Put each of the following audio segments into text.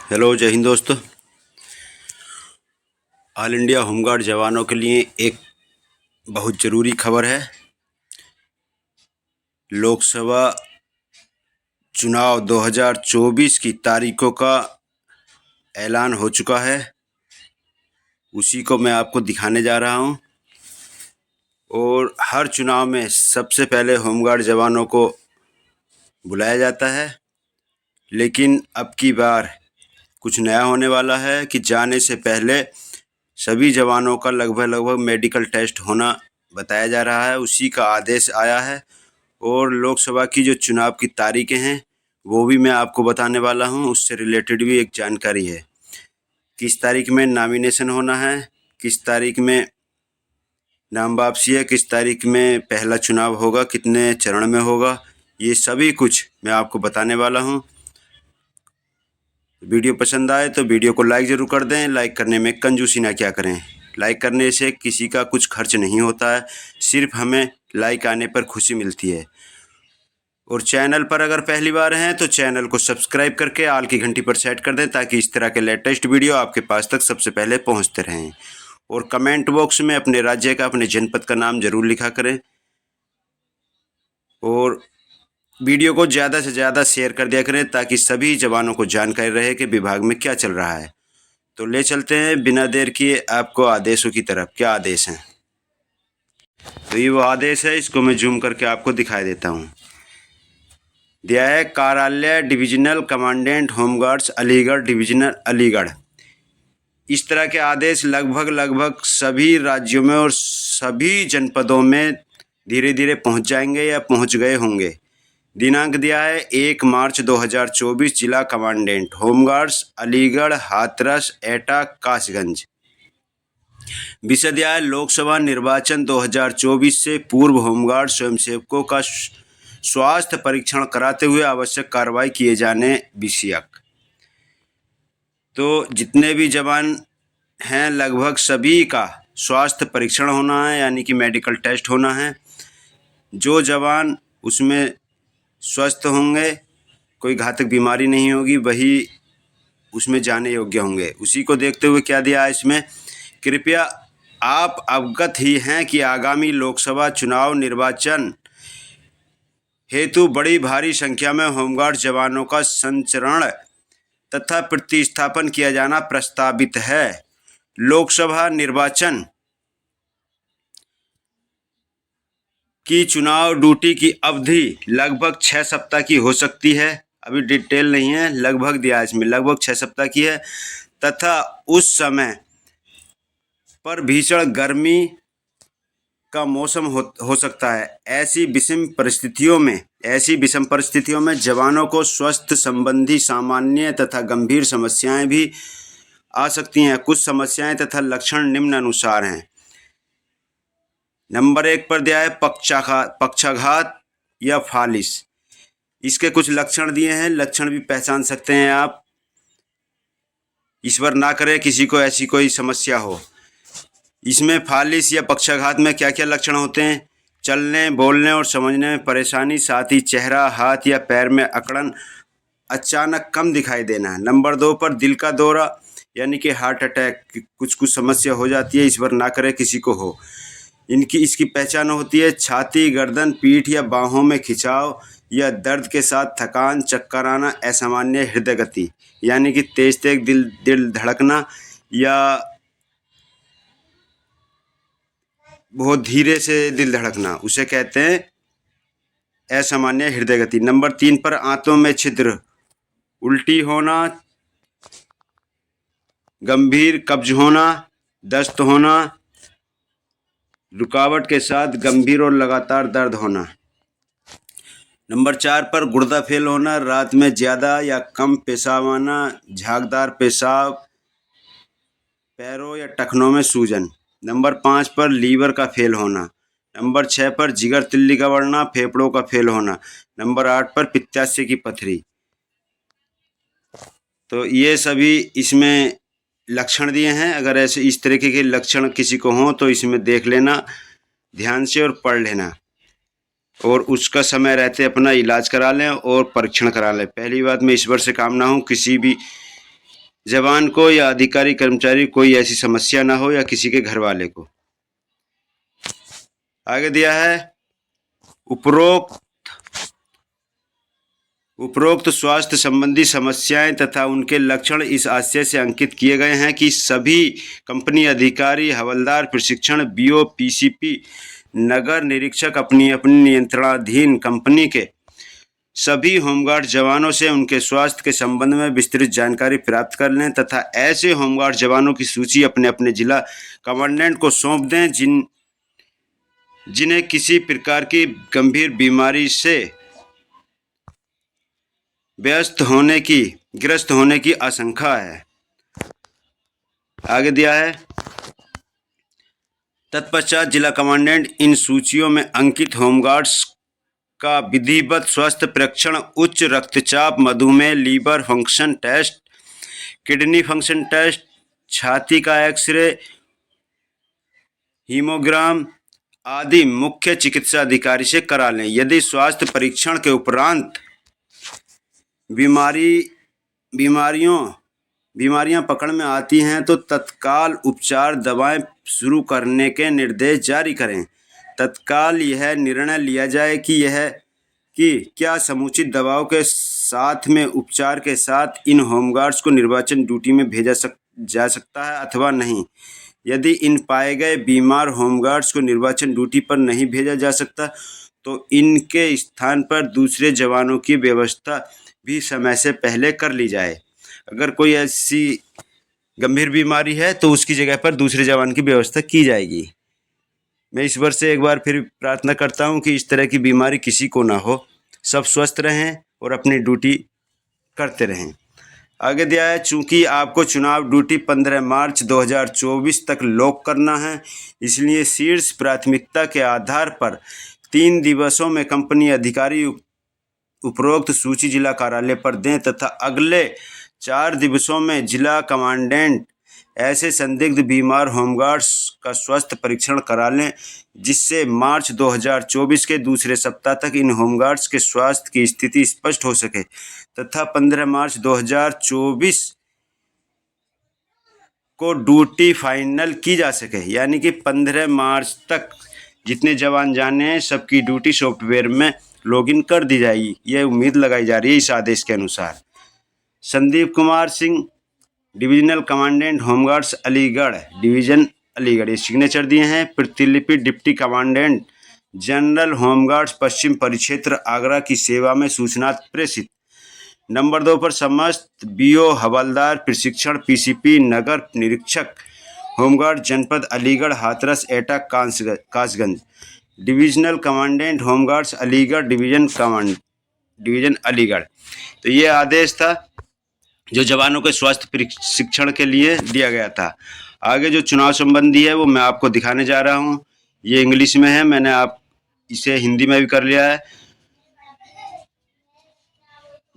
Hello, जय हिंद दोस्तों। All India home guard जवानों के लिए एक बहुत ज़रूरी खबर है। लोकसभा चुनाव 2024 की तारीखों का ऐलान हो चुका है। उसी को मैं आपको दिखाने जा रहा हूं। और हर चुनाव में सबसे पहले होमगार्ड जवानों को बुलाया जाता है, लेकिन अब की बार कुछ नया होने वाला है कि जाने से पहले सभी जवानों का लगभग मेडिकल टेस्ट होना बताया जा रहा है। उसी का आदेश आया है। और लोकसभा की जो चुनाव की तारीखें हैं वो भी मैं आपको बताने वाला हूं। उससे रिलेटेड भी एक जानकारी है। किस तारीख में नॉमिनेशन होना है, किस तारीख में नाम वापसी है, किस तारीख में पहला चुनाव होगा, कितने चरण में होगा, ये सभी कुछ मैं आपको बताने वाला हूं। वीडियो पसंद आए तो वीडियो को लाइक ज़रूर कर दें। लाइक करने में कंजूसी ना क्या करें। लाइक करने से किसी का कुछ खर्च नहीं होता है, सिर्फ हमें लाइक आने पर खुशी मिलती है। और चैनल पर अगर पहली बार हैं तो चैनल को सब्सक्राइब करके आल की घंटी पर सेट कर दें, ताकि इस तरह के लेटेस्ट वीडियो आपके पास तक सबसे पहले पहुंचते रहें। और कमेंट बॉक्स में अपने राज्य का, अपने जनपद का नाम ज़रूर लिखा करें। और वीडियो को ज़्यादा से ज़्यादा शेयर कर दिया करें, ताकि सभी जवानों को जानकारी रहे कि विभाग में क्या चल रहा है। तो ले चलते हैं बिना देर किए आपको आदेशों की तरफ। क्या आदेश हैं? तो ये वो आदेश है, इसको मैं जूम करके आपको दिखाई देता हूँ। दिया है कार्यालय divisional commandant home guards Aligarh divisional Aligarh. इस तरह के आदेश लगभग सभी राज्यों में और सभी जनपदों में धीरे धीरे पहुंच जाएंगे या पहुंच गए होंगे। दिनांक दिया है 1 मार्च 2024। जिला कमांडेंट होमगार्ड्स अलीगढ़, हाथरस, एटा, कासगंज। विषय दिया है लोकसभा निर्वाचन 2024 से पूर्व होमगार्ड स्वयंसेवकों का स्वास्थ्य परीक्षण कराते हुए आवश्यक कार्रवाई किए जाने विषयक। तो जितने भी जवान हैं लगभग सभी का स्वास्थ्य परीक्षण होना है, यानी कि मेडिकल टेस्ट होना है। जो जवान उसमें स्वस्थ होंगे, कोई घातक बीमारी नहीं होगी, वही उसमें जाने योग्य होंगे। उसी को देखते हुए क्या दिया है इसमें, कृपया आप अवगत ही हैं कि आगामी लोकसभा चुनाव निर्वाचन हेतु बड़ी भारी संख्या में होमगार्ड जवानों का संचरण तथा प्रतिस्थापन किया जाना प्रस्तावित है। लोकसभा निर्वाचन की चुनाव ड्यूटी की अवधि लगभग 6 सप्ताह की हो सकती है। अभी डिटेल नहीं है, लगभग दिया इसमें लगभग 6 सप्ताह की है। तथा उस समय पर भीषण गर्मी का मौसम हो सकता है। ऐसी विषम परिस्थितियों में जवानों को स्वास्थ्य संबंधी सामान्य तथा गंभीर समस्याएं भी आ सकती हैं। कुछ समस्याएं तथा लक्षण निम्न अनुसार हैं। नंबर 1 पर दिया है पक्षाघात या फालिस। इसके कुछ लक्षण दिए हैं, लक्षण भी पहचान सकते हैं आप। ईश्वर ना करे किसी को ऐसी कोई समस्या हो। इसमें फालिस या पक्षाघात में क्या क्या लक्षण होते हैं? चलने, बोलने और समझने में परेशानी, साथ ही चेहरा, हाथ या पैर में अकड़न, अचानक कम दिखाई देना है। नंबर 2 पर दिल का दौरा, यानी कि हार्ट अटैक, कुछ समस्या हो जाती है, ईश्वर ना करे किसी को हो। इसकी पहचान होती है छाती, गर्दन, पीठ या बाहों में खिंचाव या दर्द के साथ थकान, चक्कर आना, असामान्य हृदय गति, यानी कि तेज दिल धड़कना या बहुत धीरे से दिल धड़कना, उसे कहते हैं असामान्य हृदय गति। नंबर 3 पर आंतों में छिद्र, उल्टी होना, गंभीर कब्ज होना, दस्त होना, रुकावट के साथ गंभीर और लगातार दर्द होना। नंबर 4 पर गुर्दा फेल होना, रात में ज़्यादा या कम पेशाब आना, झागदार पेशाब, पैरों या टखनों में सूजन। नंबर 5 पर लीवर का फेल होना। नंबर 6 पर जिगर तिल्ली का बढ़ना, फेफड़ों का फेल होना। नंबर 8 पर पित्ताशय की पथरी। तो ये सभी इसमें लक्षण दिए हैं। अगर ऐसे इस तरीके के लक्षण किसी को हों तो इसमें देख लेना ध्यान से और पढ़ लेना, और उसका समय रहते अपना इलाज करा लें और परीक्षण करा लें। पहली बात मैं ईश्वर से कामना हूँ किसी भी जवान को या अधिकारी कर्मचारी कोई ऐसी समस्या ना हो या किसी के घर वाले को। आगे दिया है उपरोक्त स्वास्थ्य संबंधी समस्याएं तथा उनके लक्षण इस आशय से अंकित किए गए हैं कि सभी कंपनी अधिकारी, हवलदार, प्रशिक्षण, बीओ, पीसीपी, नगर निरीक्षक अपनी अपनी नियंत्रणाधीन कंपनी के सभी होमगार्ड जवानों से उनके स्वास्थ्य के संबंध में विस्तृत जानकारी प्राप्त कर लें तथा ऐसे होमगार्ड जवानों की सूची अपने अपने जिला कमांडेंट को सौंप दें जिन्हें किसी प्रकार की गंभीर बीमारी से ग्रस्त होने की आशंका है। आगे दिया है तत्पश्चात जिला कमांडेंट इन सूचियों में अंकित होमगार्ड्स का विधिवत स्वास्थ्य परीक्षण, उच्च रक्तचाप, मधुमेह, liver function test, kidney function test, छाती का एक्सरे, हीमोग्राम आदि मुख्य चिकित्सा अधिकारी से करा लें। यदि स्वास्थ्य परीक्षण के उपरांत बीमारियां पकड़ में आती हैं तो तत्काल उपचार दवाएं शुरू करने के निर्देश जारी करें। तत्काल यह निर्णय लिया जाए कि क्या समुचित दवाओं के साथ में उपचार के साथ इन होमगार्ड्स को निर्वाचन ड्यूटी में भेजा जा सकता है अथवा नहीं। यदि इन पाए गए बीमार होमगार्ड्स को निर्वाचन ड्यूटी पर नहीं भेजा जा सकता तो इनके स्थान पर दूसरे जवानों की व्यवस्था भी समय से पहले कर ली जाए। अगर कोई ऐसी गंभीर बीमारी है तो उसकी जगह पर दूसरे जवान की व्यवस्था की जाएगी। मैं ईश्वर से एक बार फिर प्रार्थना करता हूं कि इस तरह की बीमारी किसी को ना हो, सब स्वस्थ रहें और अपनी ड्यूटी करते रहें। आगे दिया है चूंकि आपको चुनाव ड्यूटी 15 मार्च 2024 तक लॉक करना है, इसलिए शीर्ष प्राथमिकता के आधार पर 3 दिवसों में कंपनी अधिकारी उपरोक्त सूची जिला कार्यालय पर दें तथा अगले 4 दिवसों में जिला कमांडेंट ऐसे संदिग्ध बीमार होमगार्ड्स का स्वास्थ्य परीक्षण करा लें जिससे मार्च 2024 के दूसरे सप्ताह तक इन होमगार्ड्स के स्वास्थ्य की स्थिति स्पष्ट हो सके तथा 15 मार्च 2024 को ड्यूटी फाइनल की जा सके। यानी कि 15 मार्च तक जितने जवान जाने हैं सबकी ड्यूटी सॉफ्टवेयर में लॉगिन कर दी जाएगी, यह उम्मीद लगाई जा रही है इस आदेश के अनुसार। Sandeep Kumar Singh, divisional commandant home guards Aligarh, division Aligarh, ये सिग्नेचर दिए हैं। प्रतिलिपि डिप्टी कमांडेंट जनरल होमगार्ड्स पश्चिम परिक्षेत्र आगरा की सेवा में सूचना प्रेषित। नंबर 2 पर समस्त बीओ, हवलदार, प्रशिक्षण, पीसीपी, नगर निरीक्षक होमगार्ड जनपद अलीगढ़, हाथरस, एटा, Kasganj, divisional commandant home guards Aligarh, division Aligarh. तो ये आदेश था जो जवानों के स्वास्थ्य प्रशिक्षण के लिए दिया गया था। आगे जो चुनाव संबंधी है वो मैं आपको दिखाने जा रहा हूँ। ये इंग्लिश में है, मैंने इसे हिंदी में भी कर लिया है।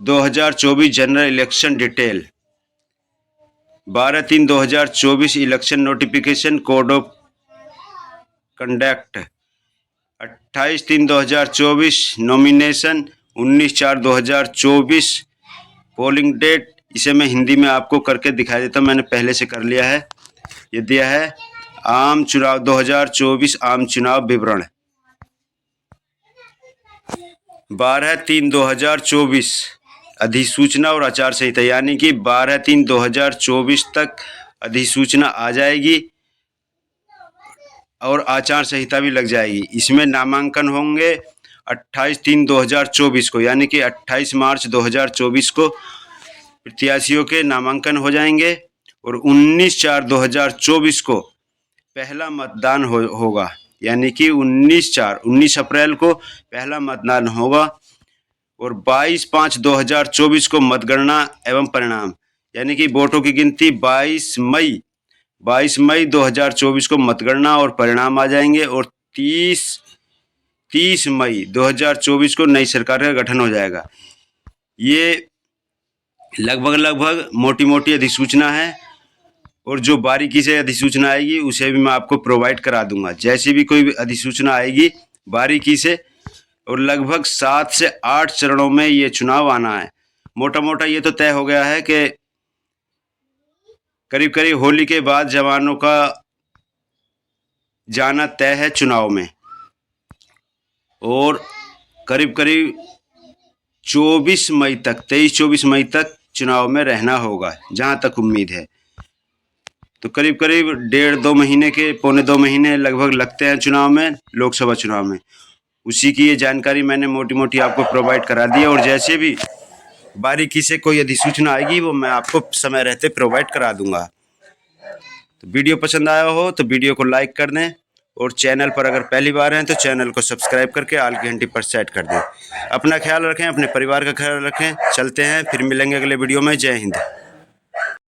2024 general election detail, 12/3/2024 election notification, code of conduct, 28/3/2024 nomination, 19/4/2024 polling date. इसे मैं हिंदी में आपको करके दिखा देता हूँ, मैंने पहले से कर लिया है। ये दिया है आम चुनाव 2024 आम चुनाव विवरण 12/3/2024 अधिसूचना और आचार संहिता, यानी कि 12/3/2024 तक अधिसूचना आ जाएगी और आचार संहिता भी लग जाएगी। इसमें नामांकन होंगे 28/3/2024 को, यानी कि 28 मार्च 2024 को प्रत्याशियों के नामांकन हो जाएंगे और 19/4/2024 को पहला मतदान होगा, यानी कि 19 अप्रैल को पहला मतदान होगा और 22/5/2024 को मतगणना एवं परिणाम, यानी कि वोटों की गिनती 22 मई 2024 को मतगणना और परिणाम आ जाएंगे और 30 मई 2024 को नई सरकार का गठन हो जाएगा। ये लगभग मोटी अधिसूचना है और जो बारीकी से अधिसूचना आएगी उसे भी मैं आपको प्रोवाइड करा दूंगा। जैसे भी कोई अधिसूचना आएगी बारीकी से, और लगभग 7 से 8 चरणों में ये चुनाव आना है। मोटा ये तो तय हो गया है कि करीब करीब होली के बाद जवानों का जाना तय है चुनाव में, और करीब करीब 23-24 मई तक चुनाव में रहना होगा जहां तक उम्मीद है। तो करीब करीब 1.5-2 महीने के, पौने 2 महीने लगभग लगते हैं चुनाव में, लोकसभा चुनाव में। उसी की ये जानकारी मैंने मोटी मोटी आपको प्रोवाइड करा दी है, और जैसे भी बारीकी से कोई अधिसूचना आएगी वो मैं आपको समय रहते प्रोवाइड करा दूंगा। तो वीडियो पसंद आया हो तो वीडियो को लाइक कर दें, और चैनल पर अगर पहली बार हैं तो चैनल को सब्सक्राइब करके ऑल की घंटी पर सेट कर दें। अपना ख्याल रखें, अपने परिवार का ख्याल रखें। चलते हैं, फिर मिलेंगे अगले वीडियो में। जय हिंद।